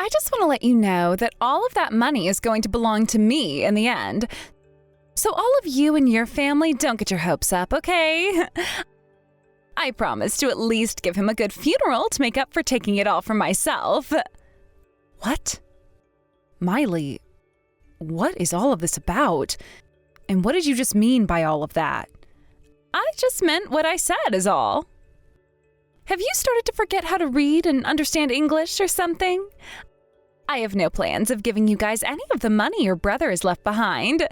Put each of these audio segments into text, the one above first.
I just want to let you know that all of that money is going to belong to me in the end. So all of you and your family, don't get your hopes up, okay? I promise to at least give him a good funeral to make up for taking it all from myself. What? Miley, what is all of this about? And what did you just mean by all of that? I just meant what I said is all. Have you started to forget how to read and understand English or something? I have no plans of giving you guys any of the money your brother has left behind.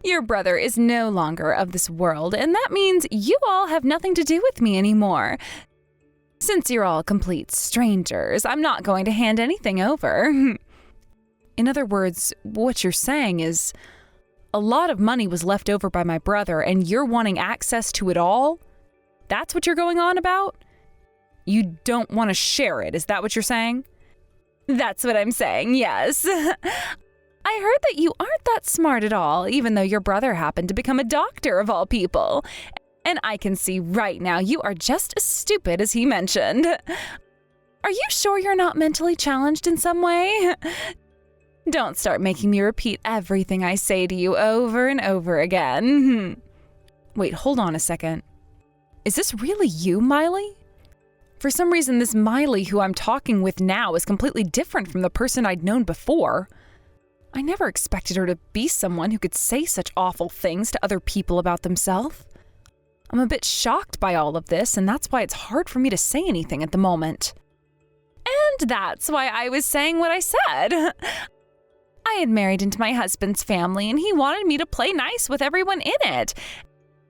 Your brother is no longer of this world, and that means you all have nothing to do with me anymore. Since you're all complete strangers, I'm not going to hand anything over. In other words, what you're saying is, a lot of money was left over by my brother, and you're wanting access to it all? That's what you're going on about? You don't want to share it, is that what you're saying? That's what I'm saying, yes. I heard that you aren't that smart at all, even though your brother happened to become a doctor of all people. And I can see right now you are just as stupid as he mentioned. Are you sure you're not mentally challenged in some way? Don't start making me repeat everything I say to you over and over again. Wait, hold on a second. Is this really you, Miley? For some reason, this Miley who I'm talking with now is completely different from the person I'd known before. I never expected her to be someone who could say such awful things to other people about themselves. I'm a bit shocked by all of this, and that's why it's hard for me to say anything at the moment. And that's why I was saying what I said. I had married into my husband's family, and he wanted me to play nice with everyone in it.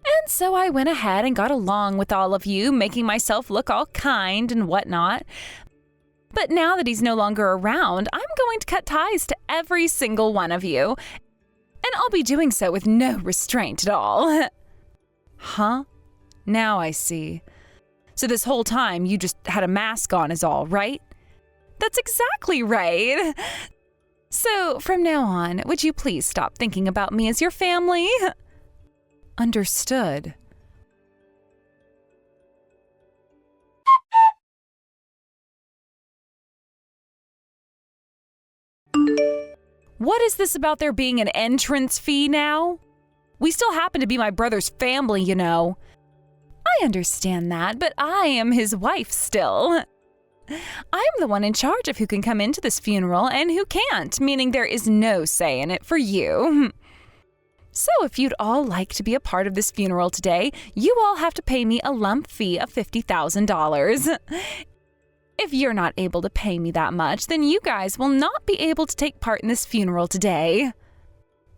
And so I went ahead and got along with all of you, making myself look all kind and whatnot. But now that he's no longer around, I'm going to cut ties to every single one of you. And I'll be doing so with no restraint at all. Huh? Now I see. So this whole time you just had a mask on is all, right? That's exactly right. So from now on, would you please stop thinking about me as your family? Understood. What is this about there being an entrance fee now? We still happen to be my brother's family, you know. I understand that, but I am his wife still. I'm the one in charge of who can come into this funeral and who can't, meaning there is no say in it for you. So if you'd all like to be a part of this funeral today, you all have to pay me a lump fee of $50,000. If you're not able to pay me that much, then you guys will not be able to take part in this funeral today.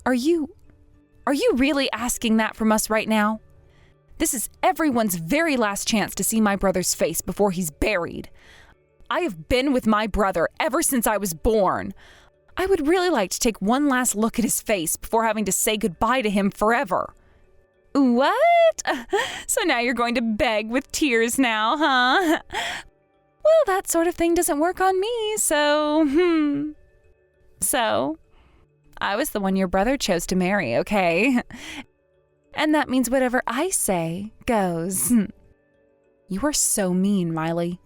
Are you really asking that from us right now? This is everyone's very last chance to see my brother's face before he's buried. I have been with my brother ever since I was born. I would really like to take one last look at his face before having to say goodbye to him forever. What? So now you're going to beg with tears now, huh? Well, that sort of thing doesn't work on me, so, So, I was the one your brother chose to marry, okay? And that means whatever I say goes. You are so mean, Miley.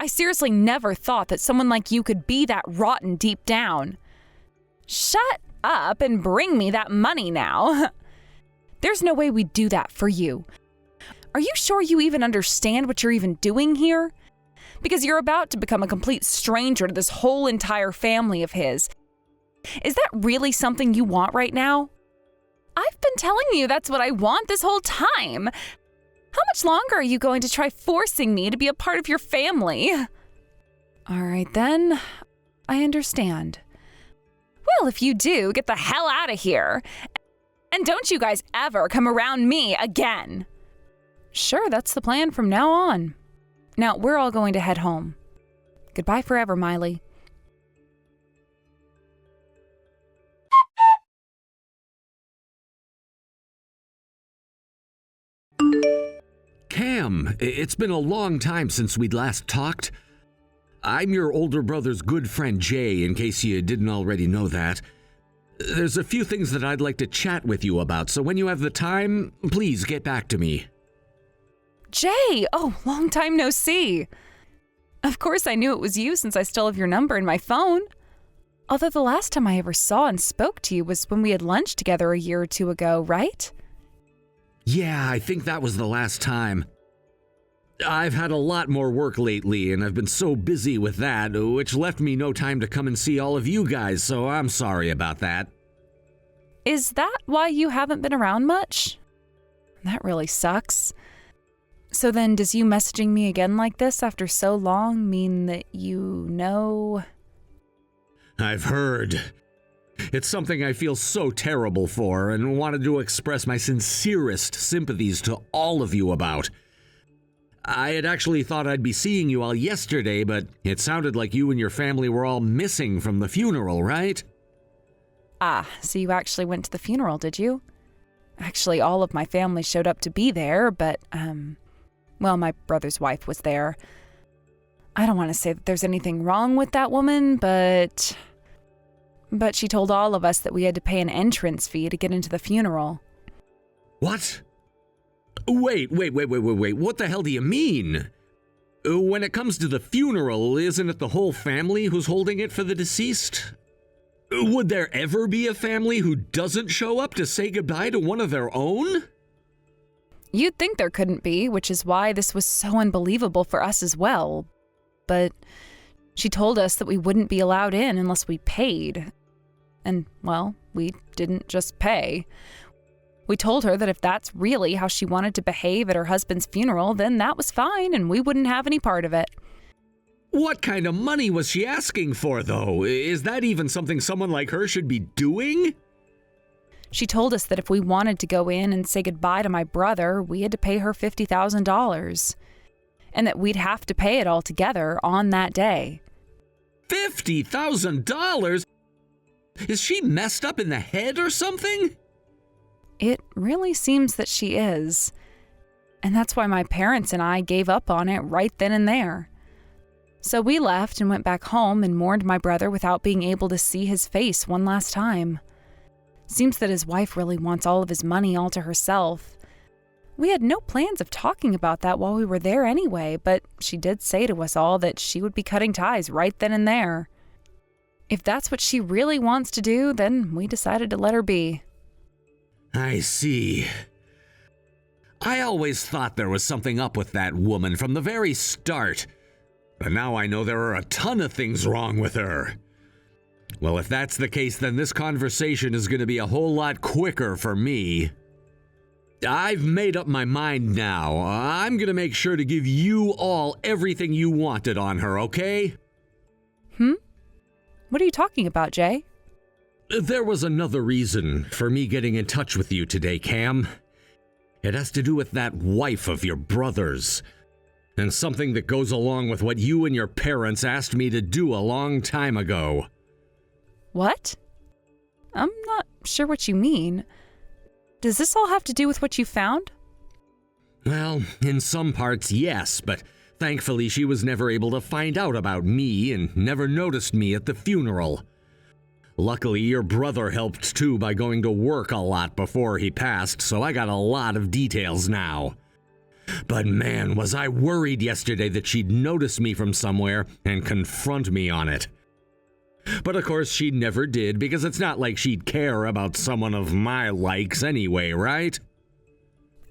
I seriously never thought that someone like you could be that rotten deep down. Shut up and bring me that money now. There's no way we'd do that for you. Are you sure you even understand what you're even doing here? Because you're about to become a complete stranger to this whole entire family of his. Is that really something you want right now? I've been telling you that's what I want this whole time. How much longer are you going to try forcing me to be a part of your family? All right then, I understand. Well, if you do, get the hell out of here. And don't you guys ever come around me again. Sure, that's the plan from now on. Now, we're all going to head home. Goodbye forever, Miley. Cam, it's been a long time since we'd last talked. I'm your older brother's good friend Jay, in case you didn't already know that. There's a few things that I'd like to chat with you about, so when you have the time, please get back to me. Jay! Oh, long time no see. Of course I knew it was you since I still have your number in my phone. Although the last time I ever saw and spoke to you was when we had lunch together a year or two ago, right? Yeah, I think that was the last time. I've had a lot more work lately, and I've been so busy with that, which left me no time to come and see all of you guys, so I'm sorry about that. Is that why you haven't been around much? That really sucks. So then, does you messaging me again like this after so long mean that you know? I've heard. It's something I feel so terrible for and wanted to express my sincerest sympathies to all of you about. I had actually thought I'd be seeing you all yesterday, but it sounded like you and your family were all missing from the funeral, right? Ah, so you actually went to the funeral, did you? Actually, all of my family showed up to be there, but, my brother's wife was there. I don't want to say that there's anything wrong with that woman, but she told all of us that we had to pay an entrance fee to get into the funeral. What? Wait. What the hell do you mean? When it comes to the funeral, isn't it the whole family who's holding it for the deceased? Would there ever be a family who doesn't show up to say goodbye to one of their own? You'd think there couldn't be, which is why this was so unbelievable for us as well. But she told us that we wouldn't be allowed in unless we paid. And, well, we didn't just pay. We told her that if that's really how she wanted to behave at her husband's funeral, then that was fine and we wouldn't have any part of it. What kind of money was she asking for, though? Is that even something someone like her should be doing? She told us that if we wanted to go in and say goodbye to my brother, we had to pay her $50,000. And that we'd have to pay it all together on that day. $50,000? Is she messed up in the head or something? It really seems that she is. And that's why my parents and I gave up on it right then and there. So we left and went back home and mourned my brother without being able to see his face one last time. Seems that his wife really wants all of his money all to herself. We had no plans of talking about that while we were there anyway, but she did say to us all that she would be cutting ties right then and there. If that's what she really wants to do, then we decided to let her be. I see. I always thought there was something up with that woman from the very start, but now I know there are a ton of things wrong with her. Well, if that's the case, then this conversation is going to be a whole lot quicker for me. I've made up my mind now. I'm going to make sure to give you all everything you wanted on her, okay? What are you talking about, Jay? There was another reason for me getting in touch with you today, Cam. It has to do with that wife of your brother's, and something that goes along with what you and your parents asked me to do a long time ago. What? I'm not sure what you mean. Does this all have to do with what you found? Well, in some parts, yes, but thankfully she was never able to find out about me and never noticed me at the funeral. Luckily, your brother helped too by going to work a lot before he passed, so I got a lot of details now. But man, was I worried yesterday that she'd notice me from somewhere and confront me on it. But of course she never did, because it's not like she'd care about someone of my likes anyway, right?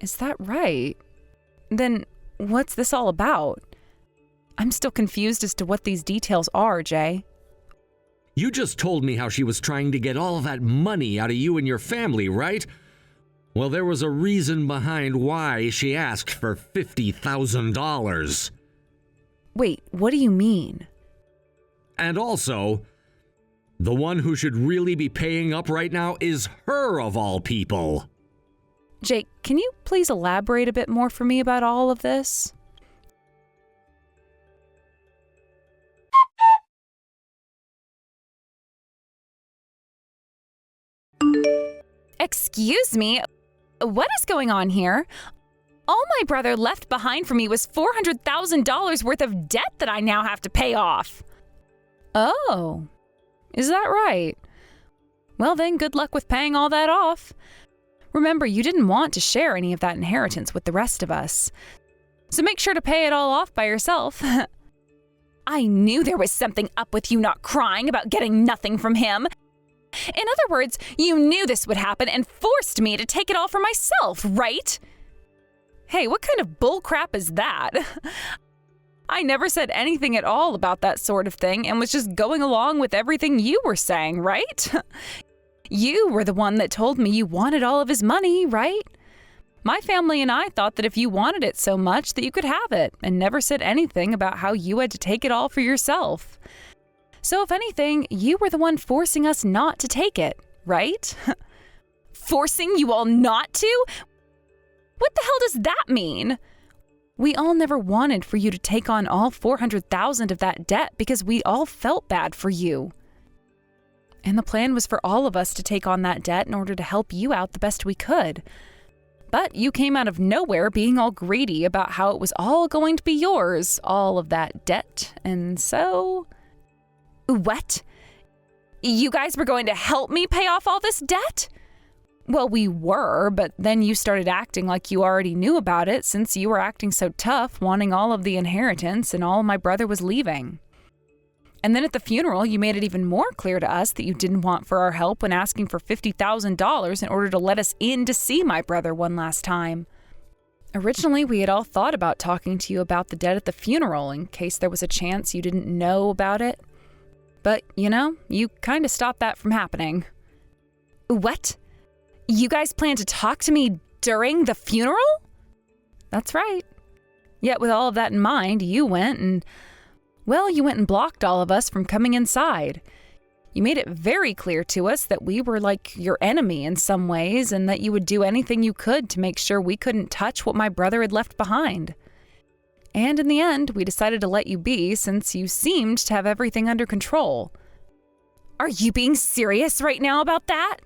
Is that right? Then what's this all about? I'm still confused as to what these details are, Jay. You just told me how she was trying to get all that money out of you and your family, right? Well, there was a reason behind why she asked for $50,000. Wait, what do you mean? And also, the one who should really be paying up right now is her of all people. Jake, can you please elaborate a bit more for me about all of this? Excuse me? What is going on here? All my brother left behind for me was $400,000 worth of debt that I now have to pay off. Oh, is that right? Well then, good luck with paying all that off. Remember, you didn't want to share any of that inheritance with the rest of us. So make sure to pay it all off by yourself. I knew there was something up with you not crying about getting nothing from him. In other words, you knew this would happen and forced me to take it all for myself, right? Hey, what kind of bullcrap is that? I never said anything at all about that sort of thing and was just going along with everything you were saying, right? You were the one that told me you wanted all of his money, right? My family and I thought that if you wanted it so much that you could have it, and never said anything about how you had to take it all for yourself. So if anything, you were the one forcing us not to take it, right? Forcing you all not to? What the hell does that mean? We all never wanted for you to take on all $400,000 of that debt because we all felt bad for you. And the plan was for all of us to take on that debt in order to help you out the best we could. But you came out of nowhere being all greedy about how it was all going to be yours, all of that debt, and so... What? You guys were going to help me pay off all this debt? Well, we were, but then you started acting like you already knew about it since you were acting so tough, wanting all of the inheritance and all my brother was leaving. And then at the funeral, you made it even more clear to us that you didn't want for our help when asking for $50,000 in order to let us in to see my brother one last time. Originally, we had all thought about talking to you about the debt at the funeral in case there was a chance you didn't know about it. But, you kind of stopped that from happening. What? You guys plan to talk to me during the funeral? That's right. Yet with all of that in mind, you went and blocked all of us from coming inside. You made it very clear to us that we were like your enemy in some ways and that you would do anything you could to make sure we couldn't touch what my brother had left behind. And in the end, we decided to let you be since you seemed to have everything under control. Are you being serious right now about that?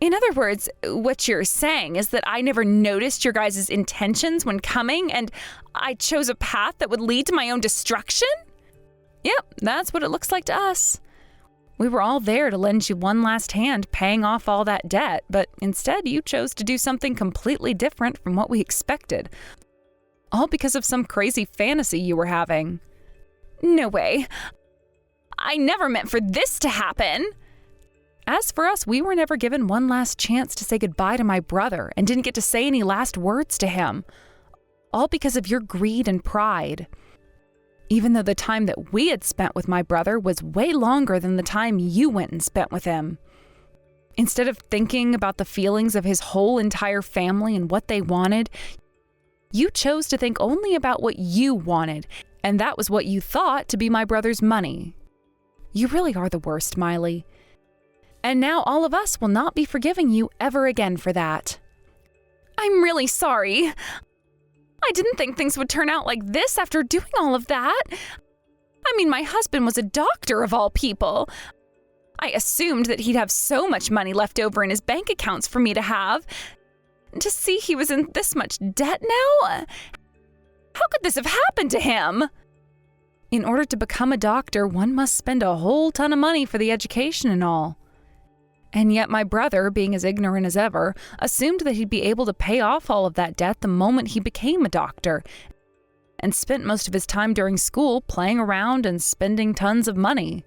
In other words, what you're saying is that I never noticed your guys' intentions when coming and I chose a path that would lead to my own destruction? Yep, that's what it looks like to us. We were all there to lend you one last hand paying off all that debt, but instead you chose to do something completely different from what we expected. All because of some crazy fantasy you were having. No way. I never meant for this to happen. As for us, we were never given one last chance to say goodbye to my brother and didn't get to say any last words to him. All because of your greed and pride. Even though the time that we had spent with my brother was way longer than the time you went and spent with him. Instead of thinking about the feelings of his whole entire family and what they wanted, you chose to think only about what you wanted, and that was what you thought to be my brother's money. You really are the worst, Miley. And now all of us will not be forgiving you ever again for that. I'm really sorry. I didn't think things would turn out like this after doing all of that. I mean, my husband was a doctor of all people. I assumed that he'd have so much money left over in his bank accounts for me to have. To see he was in this much debt now? How could this have happened to him? In order to become a doctor, one must spend a whole ton of money for the education and all. And yet my brother, being as ignorant as ever, assumed that he'd be able to pay off all of that debt the moment he became a doctor, and spent most of his time during school playing around and spending tons of money.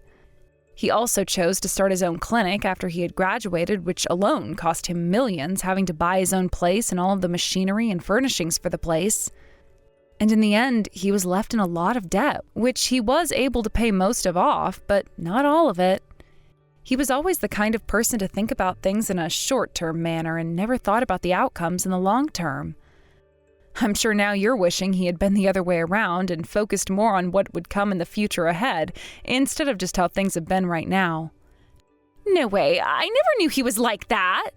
He also chose to start his own clinic after he had graduated, which alone cost him millions, having to buy his own place and all of the machinery and furnishings for the place. And in the end, he was left in a lot of debt, which he was able to pay most of off, but not all of it. He was always the kind of person to think about things in a short-term manner and never thought about the outcomes in the long term. I'm sure now you're wishing he had been the other way around and focused more on what would come in the future ahead, instead of just how things have been right now. No way, I never knew he was like that.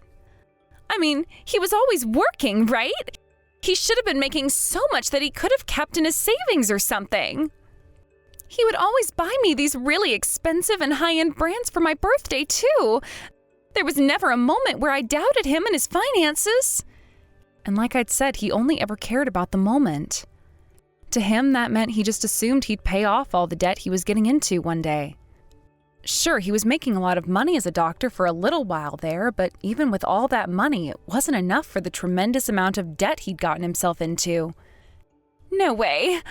I mean, he was always working, right? He should have been making so much that he could have kept in his savings or something. He would always buy me these really expensive and high-end brands for my birthday, too. There was never a moment where I doubted him and his finances. And like I'd said, he only ever cared about the moment. To him, that meant he just assumed he'd pay off all the debt he was getting into one day. Sure, he was making a lot of money as a doctor for a little while there, but even with all that money, it wasn't enough for the tremendous amount of debt he'd gotten himself into. No way.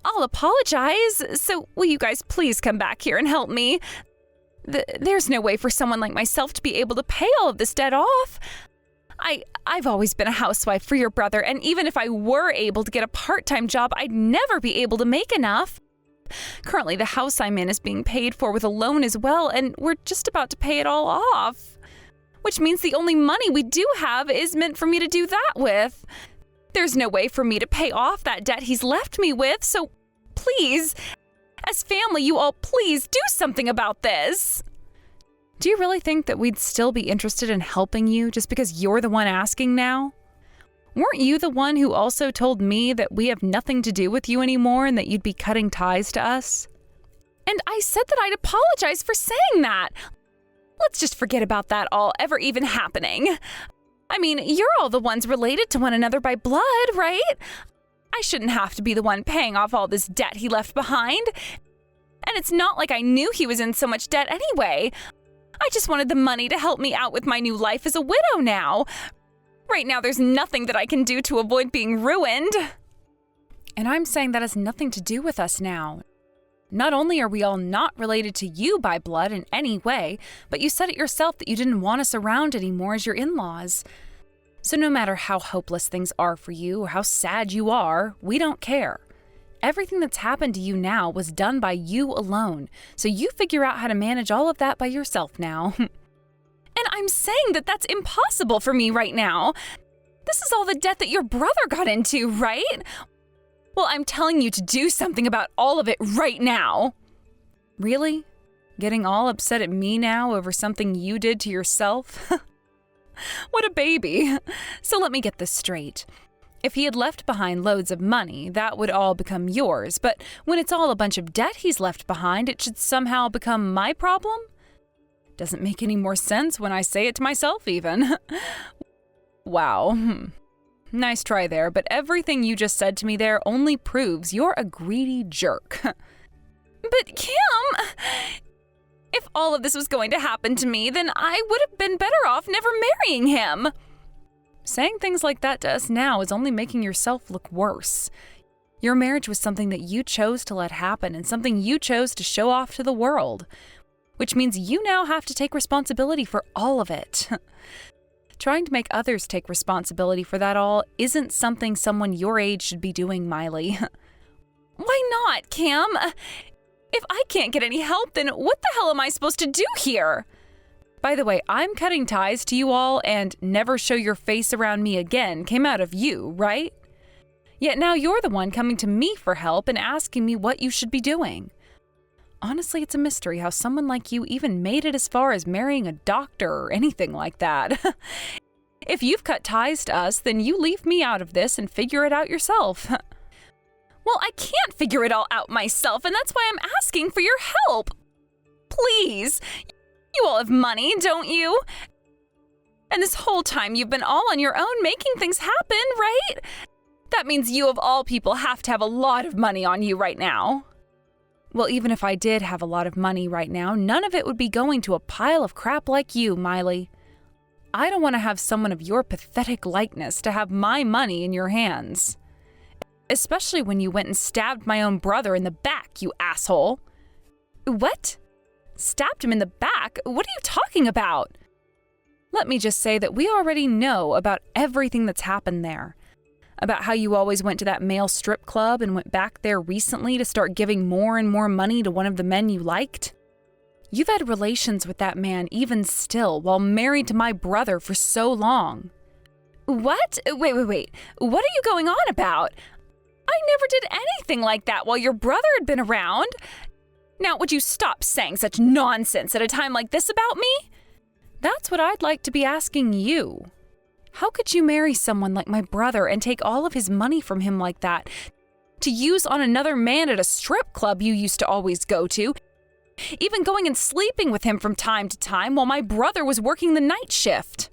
I'll apologize. So will you guys please come back here and help me? There's no way for someone like myself to be able to pay all of this debt off. I've always been a housewife for your brother, and even if I were able to get a part-time job, I'd never be able to make enough. Currently, the house I'm in is being paid for with a loan as well, and we're just about to pay it all off. Which means the only money we do have is meant for me to do that with. There's no way for me to pay off that debt he's left me with, so please, as family, you all please do something about this. Do you really think that we'd still be interested in helping you just because you're the one asking now? Weren't you the one who also told me that we have nothing to do with you anymore and that you'd be cutting ties to us? And I said that I'd apologize for saying that. Let's just forget about that all ever even happening. I mean, you're all the ones related to one another by blood, right? I shouldn't have to be the one paying off all this debt he left behind. And it's not like I knew he was in so much debt anyway. I just wanted the money to help me out with my new life as a widow now. Right now, there's nothing that I can do to avoid being ruined. And I'm saying that has nothing to do with us now. Not only are we all not related to you by blood in any way, but you said it yourself that you didn't want us around anymore as your in-laws. So no matter how hopeless things are for you or how sad you are, we don't care. Everything that's happened to you now was done by you alone, so you figure out how to manage all of that by yourself now. And I'm saying that that's impossible for me right now. This is all the debt that your brother got into, right? Well, I'm telling you to do something about all of it right now. Really? Getting all upset at me now over something you did to yourself? What a baby. So let me get this straight. If he had left behind loads of money, that would all become yours, but when it's all a bunch of debt he's left behind, it should somehow become my problem? Doesn't make any more sense when I say it to myself, even. Wow. Nice try there, but everything you just said to me there only proves you're a greedy jerk. But Kim, if all of this was going to happen to me, then I would have been better off never marrying him. Saying things like that to us now is only making yourself look worse. Your marriage was something that you chose to let happen and something you chose to show off to the world, which means you now have to take responsibility for all of it. Trying to make others take responsibility for that all isn't something someone your age should be doing, Miley. Why not, Kim? If I can't get any help, then what the hell am I supposed to do here? By the way, I'm cutting ties to you all and never show your face around me again came out of you, right? Yet now you're the one coming to me for help and asking me what you should be doing. Honestly, it's a mystery how someone like you even made it as far as marrying a doctor or anything like that. If you've cut ties to us, then you leave me out of this and figure it out yourself. Well, I can't figure it all out myself, and that's why I'm asking for your help. Please. You all have money, don't you? And this whole time you've been all on your own making things happen, right? That means you of all people have to have a lot of money on you right now. Well, even if I did have a lot of money right now, none of it would be going to a pile of crap like you, Miley. I don't want to have someone of your pathetic likeness to have my money in your hands. Especially when you went and stabbed my own brother in the back, you asshole. What? Stabbed him in the back? What are you talking about? Let me just say that we already know about everything that's happened there. About how you always went to that male strip club and went back there recently to start giving more and more money to one of the men you liked. You've had relations with that man even still while married to my brother for so long. What? Wait. What are you going on about? I never did anything like that while your brother had been around. Now, would you stop saying such nonsense at a time like this about me? That's what I'd like to be asking you. How could you marry someone like my brother and take all of his money from him like that to use on another man at a strip club you used to always go to, even going and sleeping with him from time to time while my brother was working the night shift?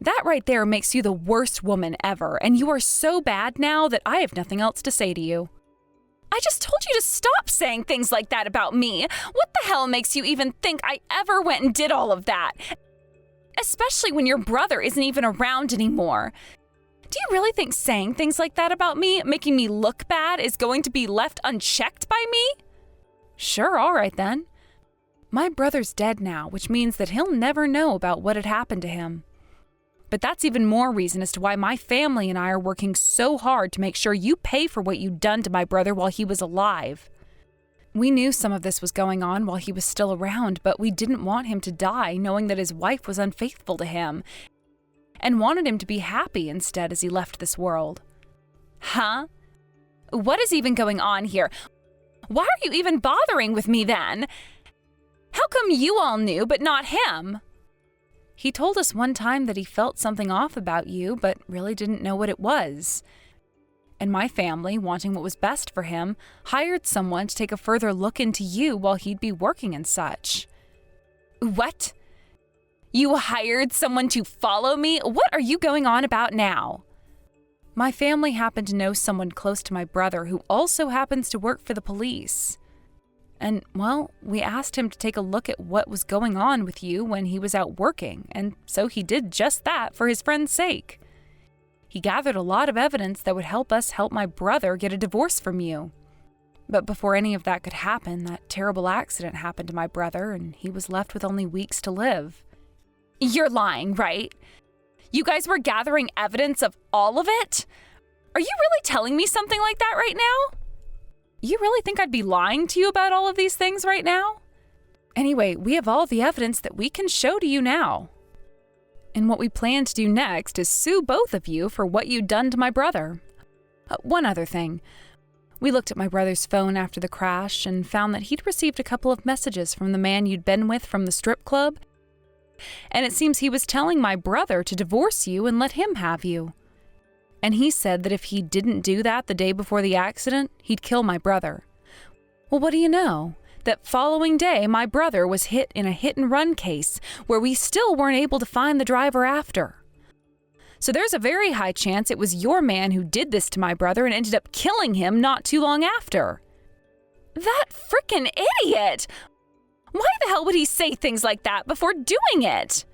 That right there makes you the worst woman ever, and you are so bad now that I have nothing else to say to you. I just told you to stop saying things like that about me. What the hell makes you even think I ever went and did all of that? Especially when your brother isn't even around anymore. Do you really think saying things like that about me, making me look bad, is going to be left unchecked by me? Sure, all right then. My brother's dead now, which means that he'll never know about what had happened to him. But that's even more reason as to why my family and I are working so hard to make sure you pay for what you'd done to my brother while he was alive. We knew some of this was going on while he was still around, but we didn't want him to die knowing that his wife was unfaithful to him, and wanted him to be happy instead as he left this world. Huh? What is even going on here? Why are you even bothering with me then? How come you all knew, but not him? He told us one time that he felt something off about you, but really didn't know what it was. And my family, wanting what was best for him, hired someone to take a further look into you while he'd be working and such. What? You hired someone to follow me? What are you going on about now? My family happened to know someone close to my brother who also happens to work for the police. And, well, we asked him to take a look at what was going on with you when he was out working, and so he did just that for his friend's sake. He gathered a lot of evidence that would help us help my brother get a divorce from you. But before any of that could happen, that terrible accident happened to my brother, and he was left with only weeks to live. You're lying, right? You guys were gathering evidence of all of it? Are you really telling me something like that right now? You really think I'd be lying to you about all of these things right now? Anyway, we have all the evidence that we can show to you now. And what we plan to do next is sue both of you for what you'd done to my brother. One other thing. We looked at my brother's phone after the crash and found that he'd received a couple of messages from the man you'd been with from the strip club. And it seems he was telling my brother to divorce you and let him have you. And he said that if he didn't do that the day before the accident, he'd kill my brother. Well, what do you know? That following day, my brother was hit in a hit-and-run case where we still weren't able to find the driver after. So there's a very high chance it was your man who did this to my brother and ended up killing him not too long after. That frickin' idiot! Why the hell would he say things like that before doing it?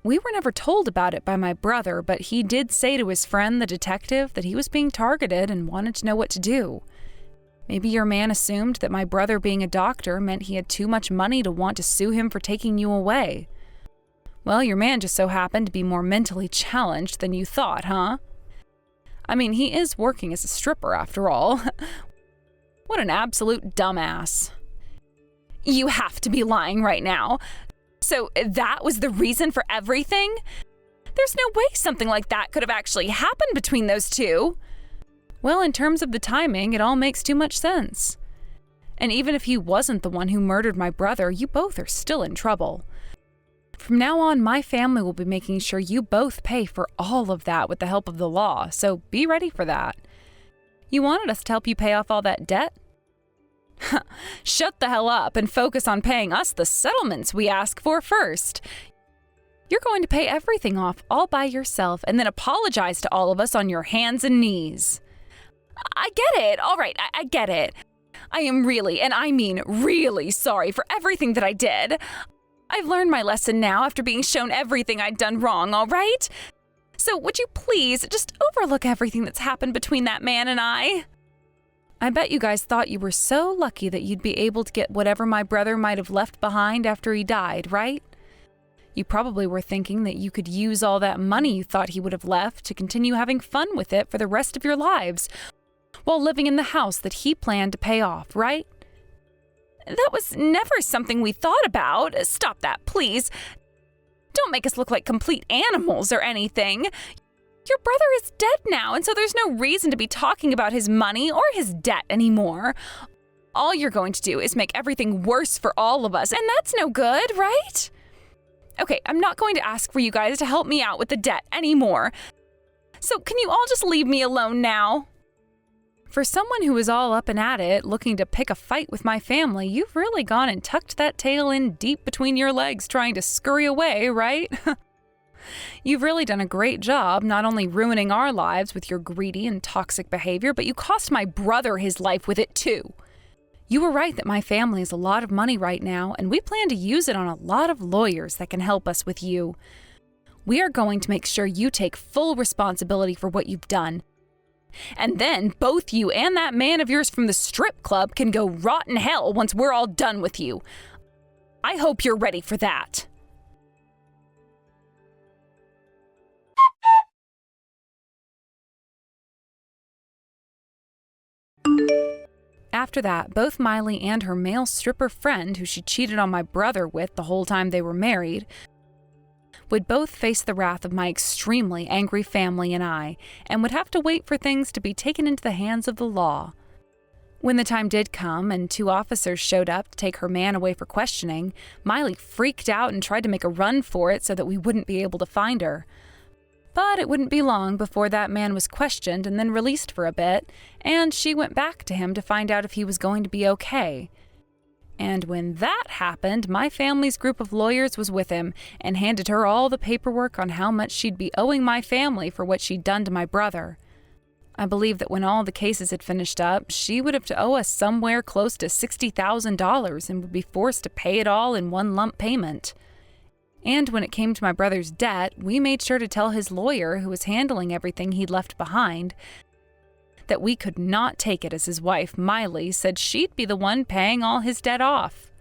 We were never told about it by my brother, but he did say to his friend, the detective, that he was being targeted and wanted to know what to do. Maybe your man assumed that my brother being a doctor meant he had too much money to want to sue him for taking you away. Well, your man just so happened to be more mentally challenged than you thought, huh? I mean, he is working as a stripper after all. What an absolute dumbass. You have to be lying right now. So that was the reason for everything? There's no way something like that could have actually happened between those two. Well, in terms of the timing, it all makes too much sense. And even if he wasn't the one who murdered my brother, you both are still in trouble. From now on, my family will be making sure you both pay for all of that with the help of the law, so be ready for that. You wanted us to help you pay off all that debt? Shut the hell up and focus on paying us the settlements we ask for first. You're going to pay everything off all by yourself and then apologize to all of us on your hands and knees. I get it. All right, I get it. I am really, and I mean really sorry for everything that I did. I've learned my lesson now after being shown everything I'd done wrong, all right? So would you please just overlook everything that's happened between that man and I? I bet you guys thought you were so lucky that you'd be able to get whatever my brother might have left behind after he died, right? You probably were thinking that you could use all that money you thought he would have left to continue having fun with it for the rest of your lives, while living in the house that he planned to pay off, right? That was never something we thought about. Stop that, please. Don't make us look like complete animals or anything. Your brother is dead now, and so there's no reason to be talking about his money or his debt anymore. All you're going to do is make everything worse for all of us, and that's no good, right? Okay, I'm not going to ask for you guys to help me out with the debt anymore. So can you all just leave me alone now? For someone who is all up and at it, looking to pick a fight with my family, you've really gone and tucked that tail in deep between your legs trying to scurry away, right? You've really done a great job not only ruining our lives with your greedy and toxic behavior, but you cost my brother his life with it too. You were right that my family has a lot of money right now, and we plan to use it on a lot of lawyers that can help us with you. We are going to make sure you take full responsibility for what you've done. And then both you and that man of yours from the strip club can go rot in hell once we're all done with you. I hope you're ready for that." After that, both Miley and her male stripper friend, who she cheated on my brother with the whole time they were married, would both face the wrath of my extremely angry family and I, and would have to wait for things to be taken into the hands of the law. When the time did come and 2 officers showed up to take her man away for questioning, Miley freaked out and tried to make a run for it so that we wouldn't be able to find her. But it wouldn't be long before that man was questioned and then released for a bit, and she went back to him to find out if he was going to be okay. And when that happened, my family's group of lawyers was with him and handed her all the paperwork on how much she'd be owing my family for what she'd done to my brother. I believe that when all the cases had finished up, she would have to owe us somewhere close to $60,000 and would be forced to pay it all in one lump payment. And when it came to my brother's debt, we made sure to tell his lawyer, who was handling everything he'd left behind, that we could not take it as his wife, Miley, said she'd be the one paying all his debt off.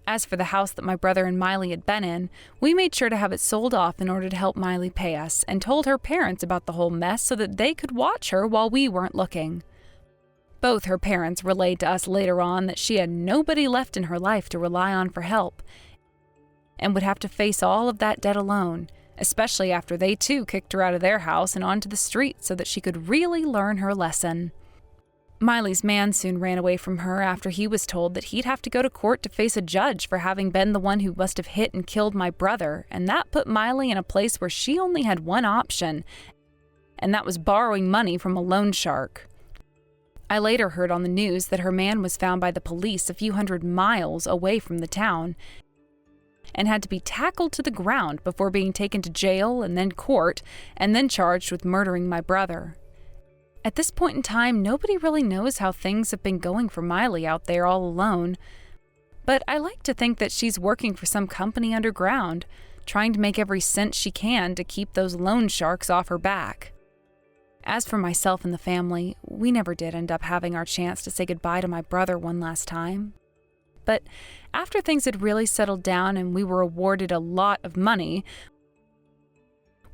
As for the house that my brother and Miley had been in, we made sure to have it sold off in order to help Miley pay us, and told her parents about the whole mess so that they could watch her while we weren't looking. Both her parents relayed to us later on that she had nobody left in her life to rely on for help, and would have to face all of that debt alone, especially after they too kicked her out of their house and onto the street so that she could really learn her lesson. Miley's man soon ran away from her after he was told that he'd have to go to court to face a judge for having been the one who must have hit and killed my brother, and that put Miley in a place where she only had one option, and that was borrowing money from a loan shark. I later heard on the news that her man was found by the police a few hundred miles away from the town, and had to be tackled to the ground before being taken to jail and then court, and then charged with murdering my brother. At this point in time, nobody really knows how things have been going for Miley out there all alone, but I like to think that she's working for some company underground, trying to make every cent she can to keep those loan sharks off her back. As for myself and the family, we never did end up having our chance to say goodbye to my brother one last time. But after things had really settled down and we were awarded a lot of money,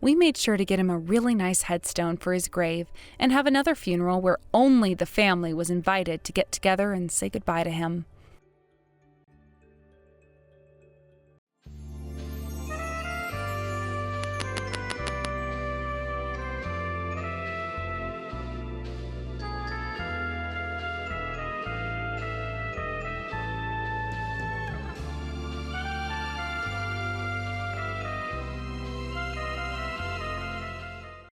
we made sure to get him a really nice headstone for his grave and have another funeral where only the family was invited to get together and say goodbye to him.